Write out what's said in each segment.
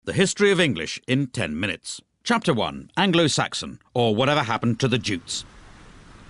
The History of English in 10 minutes. Chapter 1. Anglo-Saxon, or Whatever Happened to the Jutes.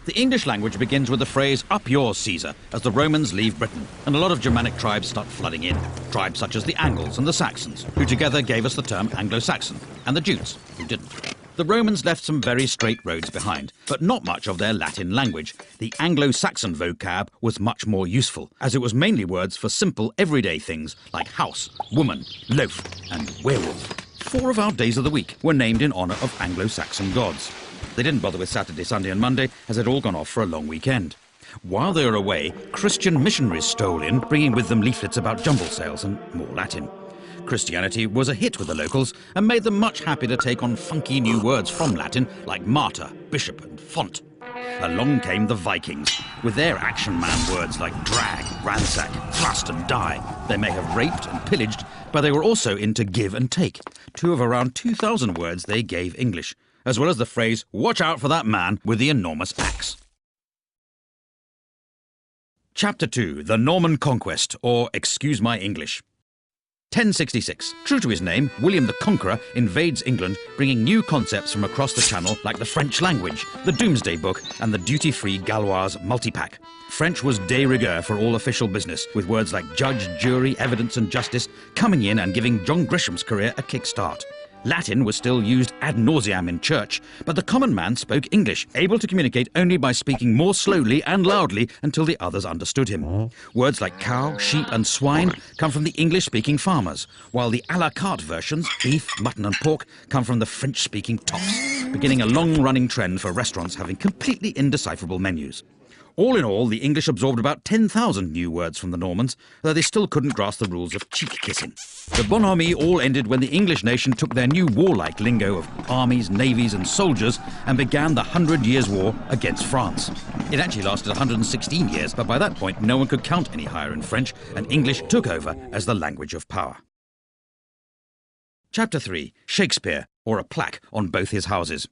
The English language begins with the phrase, "Up yours, Caesar," as the Romans leave Britain, and a lot of Germanic tribes start flooding in. Tribes such as the Angles and the Saxons, who together gave us the term Anglo-Saxon, and the Jutes, who didn't. The Romans left some very straight roads behind, but not much of their Latin language. The Anglo-Saxon vocab was much more useful, as it was mainly words for simple everyday things like house, woman, loaf, and werewolf. 4 of our days of the week were named in honour of Anglo-Saxon gods. They didn't bother with Saturday, Sunday and Monday, as they'd all gone off for a long weekend. While they were away, Christian missionaries stole in, bringing with them leaflets about jumble sales and more Latin. Christianity was a hit with the locals and made them much happy to take on funky new words from Latin like martyr, bishop and font. Along came the Vikings, with their action man words like drag, ransack, thrust and die. They may have raped and pillaged, but they were also into give and take, 2 of around 2,000 words they gave English, as well as the phrase, "Watch out for that man with the enormous axe." Chapter 2. The Norman Conquest, or Excuse My English. 1066. True to his name, William the Conqueror invades England, bringing new concepts from across the Channel like the French language, the Doomsday Book, and the duty-free Gaulois multipack. French was de rigueur for all official business, with words like judge, jury, evidence and justice coming in and giving John Grisham's career a kick-start. Latin was still used ad nauseam in church, but the common man spoke English, able to communicate only by speaking more slowly and loudly until the others understood him. Words like cow, sheep and swine come from the English-speaking farmers, while the à la carte versions, beef, mutton and pork, come from the French-speaking tops, beginning a long-running trend for restaurants having completely indecipherable menus. All in all, the English absorbed about 10,000 new words from the Normans, though they still couldn't grasp the rules of cheek-kissing. The bonhomie all ended when the English nation took their new warlike lingo of armies, navies and soldiers and began the 100 Years' War against France. It actually lasted 116 years, but by that point no one could count any higher in French, and English took over as the language of power. Chapter 3. Shakespeare, or a plaque on both his houses.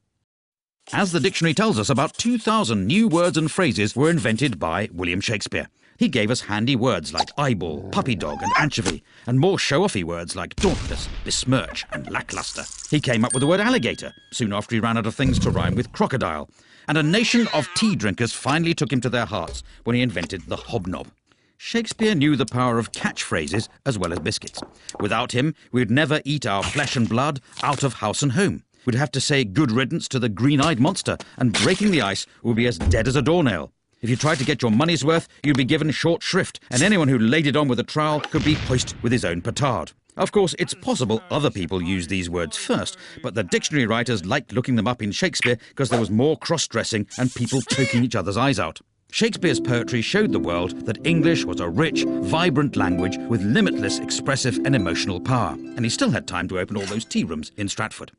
As the dictionary tells us, about 2,000 new words and phrases were invented by William Shakespeare. He gave us handy words like eyeball, puppy dog and anchovy, and more show-offy words like dauntless, besmirch and lackluster. He came up with the word alligator, soon after he ran out of things to rhyme with crocodile. And a nation of tea drinkers finally took him to their hearts when he invented the hobnob. Shakespeare knew the power of catchphrases as well as biscuits. Without him, we'd never eat our flesh and blood out of house and home. We'd have to say good riddance to the green-eyed monster, and breaking the ice would be as dead as a doornail. If you tried to get your money's worth, you'd be given short shrift, and anyone who laid it on with a trowel could be hoisted with his own petard. Of course, it's possible other people used these words first, but the dictionary writers liked looking them up in Shakespeare because there was more cross-dressing and people poking each other's eyes out. Shakespeare's poetry showed the world that English was a rich, vibrant language with limitless expressive and emotional power, and he still had time to open all those tea rooms in Stratford.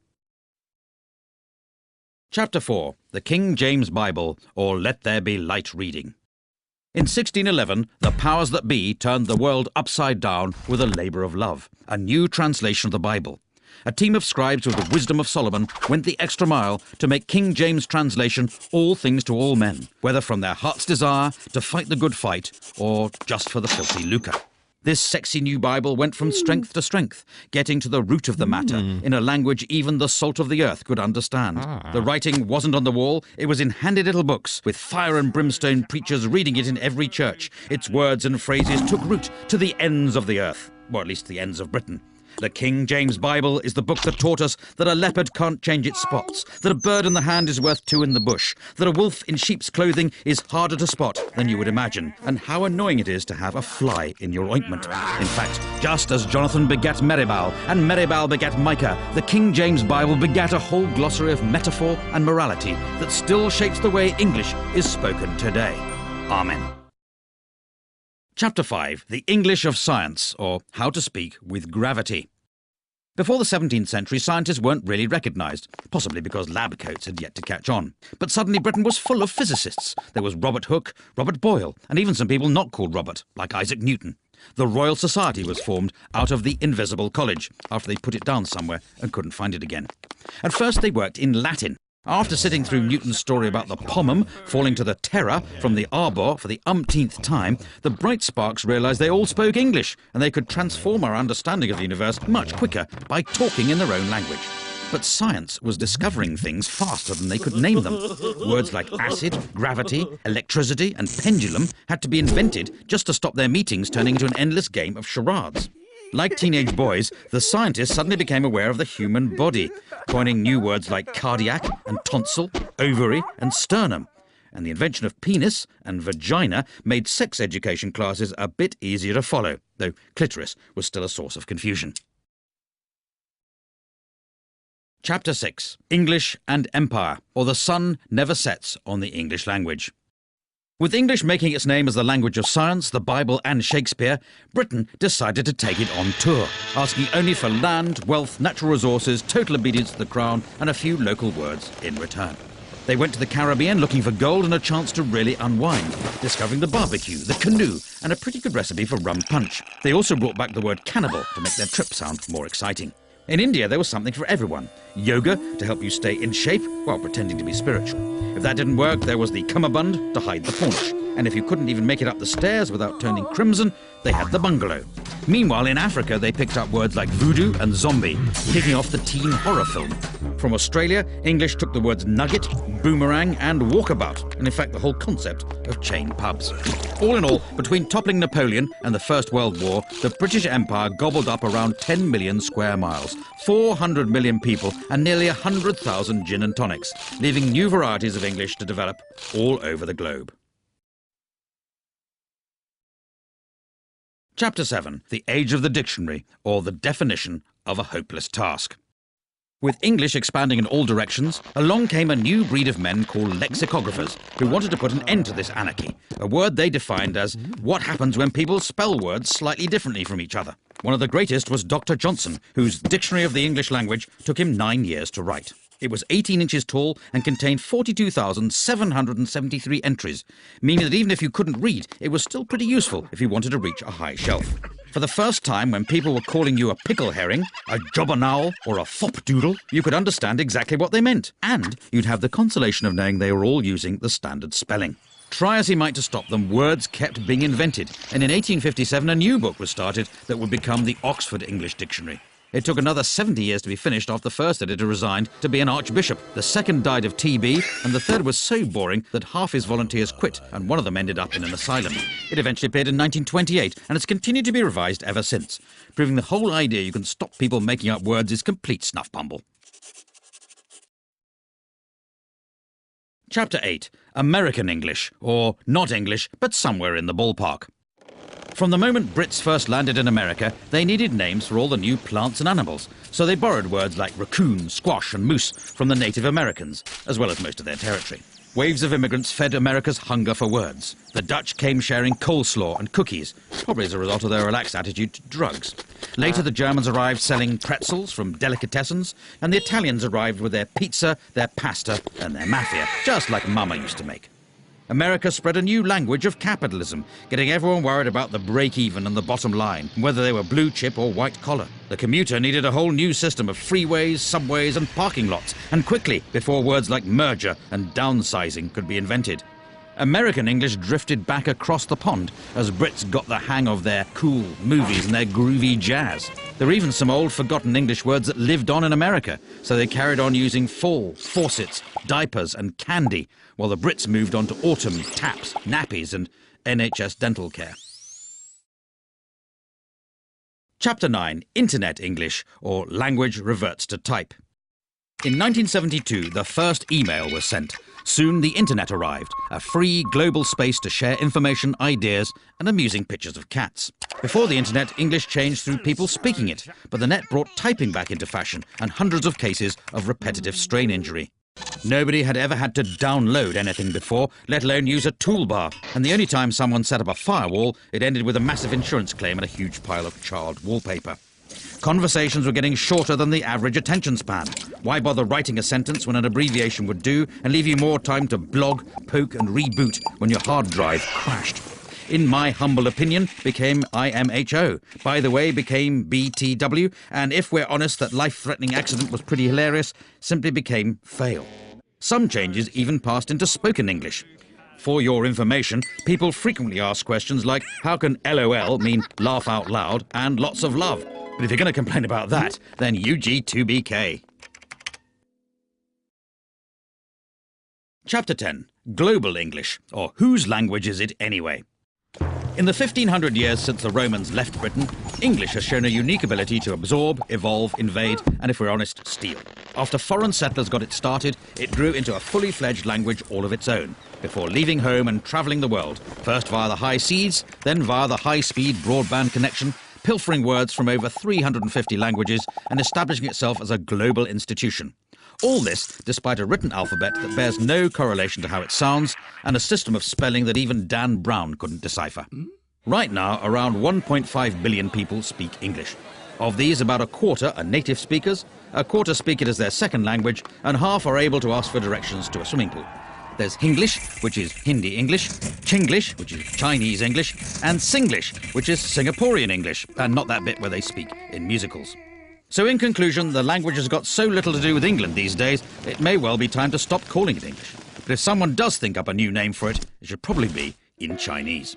Chapter 4. The King James Bible, or Let There Be Light reading. In 1611, the powers that be turned the world upside down with a labour of love, a new translation of the Bible. A team of scribes with the wisdom of Solomon went the extra mile to make King James' translation all things to all men, whether from their heart's desire to fight the good fight or just for the filthy lucre. This sexy new Bible went from strength to strength, getting to the root of the matter in a language even the salt of the earth could understand. The writing wasn't on the wall, it was in handy little books, with fire and brimstone preachers reading it in every church. Its words and phrases took root to the ends of the earth, or at least the ends of Britain. The King James Bible is the book that taught us that a leopard can't change its spots, that a bird in the hand is worth 2 in the bush, that a wolf in sheep's clothing is harder to spot than you would imagine, and how annoying it is to have a fly in your ointment. In fact, just as Jonathan begat Meribal, and Meribal begat Micah, the King James Bible begat a whole glossary of metaphor and morality that still shapes the way English is spoken today. Amen. Chapter 5. The English of Science, or How to Speak with Gravity. Before the 17th century, scientists weren't really recognised, possibly because lab coats had yet to catch on. But suddenly Britain was full of physicists. There was Robert Hooke, Robert Boyle, and even some people not called Robert, like Isaac Newton. The Royal Society was formed out of the Invisible College, after they put it down somewhere and couldn't find it again. At first they worked in Latin. After sitting through Newton's story about the pomum falling to the terror from the arbor for the umpteenth time, the bright sparks realised they all spoke English, and they could transform our understanding of the universe much quicker by talking in their own language. But science was discovering things faster than they could name them. Words like acid, gravity, electricity and pendulum had to be invented just to stop their meetings turning into an endless game of charades. Like teenage boys, the scientists suddenly became aware of the human body, coining new words like cardiac and tonsil, ovary and sternum. And the invention of penis and vagina made sex education classes a bit easier to follow, though clitoris was still a source of confusion. Chapter 6. English and Empire, or The Sun Never Sets on the English Language. With English making its name as the language of science, the Bible and Shakespeare, Britain decided to take it on tour, asking only for land, wealth, natural resources, total obedience to the crown and a few local words in return. They went to the Caribbean looking for gold and a chance to really unwind, discovering the barbecue, the canoe and a pretty good recipe for rum punch. They also brought back the word cannibal to make their trip sound more exciting. In India, there was something for everyone. Yoga to help you stay in shape while pretending to be spiritual. If that didn't work, there was the cummerbund to hide the paunch. And if you couldn't even make it up the stairs without turning crimson, they had the bungalow. Meanwhile, in Africa, they picked up words like voodoo and zombie, kicking off the teen horror film. From Australia, English took the words nugget, boomerang and walkabout, and in fact the whole concept of chain pubs. All in all, between toppling Napoleon and the First World War, the British Empire gobbled up around 10 million square miles, 400 million people and nearly 100,000 gin and tonics, leaving new varieties of English to develop all over the globe. Chapter 7. The Age of the Dictionary, or the Definition of a Hopeless Task. With English expanding in all directions, along came a new breed of men called lexicographers, who wanted to put an end to this anarchy, a word they defined as what happens when people spell words slightly differently from each other. One of the greatest was Dr. Johnson, whose Dictionary of the English Language took him 9 years to write. It was 18 inches tall and contained 42,773 entries, meaning that even if you couldn't read, it was still pretty useful if you wanted to reach a high shelf. For the first time, when people were calling you a pickle herring, a jobbernowl, or a fopdoodle, you could understand exactly what they meant, and you'd have the consolation of knowing they were all using the standard spelling. Try as he might to stop them, words kept being invented, and in 1857 a new book was started that would become the Oxford English Dictionary. It took another 70 years to be finished after the first editor resigned to be an archbishop. The second died of TB, and the third was so boring that half his volunteers quit, and one of them ended up in an asylum. It eventually appeared in 1928, and has continued to be revised ever since, proving the whole idea you can stop people making up words is complete snuff pumble. Chapter 8. American English, or not English, but somewhere in the ballpark. From the moment Brits first landed in America, they needed names for all the new plants and animals, so they borrowed words like raccoon, squash and moose from the Native Americans, as well as most of their territory. Waves of immigrants fed America's hunger for words. The Dutch came sharing coleslaw and cookies, probably as a result of their relaxed attitude to drugs. Later, the Germans arrived selling pretzels from delicatessens, and the Italians arrived with their pizza, their pasta and their mafia, just like Mama used to make. America spread a new language of capitalism, getting everyone worried about the break-even and the bottom line, whether they were blue chip or white collar. The commuter needed a whole new system of freeways, subways and parking lots, and quickly, before words like merger and downsizing could be invented. American English drifted back across the pond as Brits got the hang of their cool movies and their groovy jazz. There were even some old forgotten English words that lived on in America, so they carried on using fall, faucets, diapers and candy, while the Brits moved on to autumn, taps, nappies and NHS dental care. Chapter 9. Internet English, or Language Reverts to Type. In 1972, the first email was sent. Soon the internet arrived, a free global space to share information, ideas and amusing pictures of cats. Before the internet, English changed through people speaking it, but the net brought typing back into fashion and hundreds of cases of repetitive strain injury. Nobody had ever had to download anything before, let alone use a toolbar, and the only time someone set up a firewall, it ended with a massive insurance claim and a huge pile of charred wallpaper. Conversations were getting shorter than the average attention span. Why bother writing a sentence when an abbreviation would do and leave you more time to blog, poke and reboot when your hard drive crashed? In my humble opinion, became IMHO. By the way, became BTW, and if we're honest that life-threatening accident was pretty hilarious, simply became fail. Some changes even passed into spoken English. For your information, people frequently ask questions like, how can LOL mean laugh out loud and lots of love? But if you're going to complain about that, then UG2BK. Chapter 10. Global English, or whose language is it anyway? In the 1500 years since the Romans left Britain, English has shown a unique ability to absorb, evolve, invade, and if we're honest, steal. After foreign settlers got it started, it grew into a fully fledged language all of its own, before leaving home and travelling the world, first via the high seas, then via the high-speed broadband connection, pilfering words from over 350 languages and establishing itself as a global institution. All this despite a written alphabet that bears no correlation to how it sounds and a system of spelling that even Dan Brown couldn't decipher. Right now, around 1.5 billion people speak English. Of these, about a quarter are native speakers, a quarter speak it as their second language, and half are able to ask for directions to a swimming pool. There's Hinglish, which is Hindi English, Chinglish, which is Chinese English, and Singlish, which is Singaporean English, and not that bit where they speak in musicals. So in conclusion, the language has got so little to do with England these days, it may well be time to stop calling it English. But if someone does think up a new name for it, it should probably be in Chinese.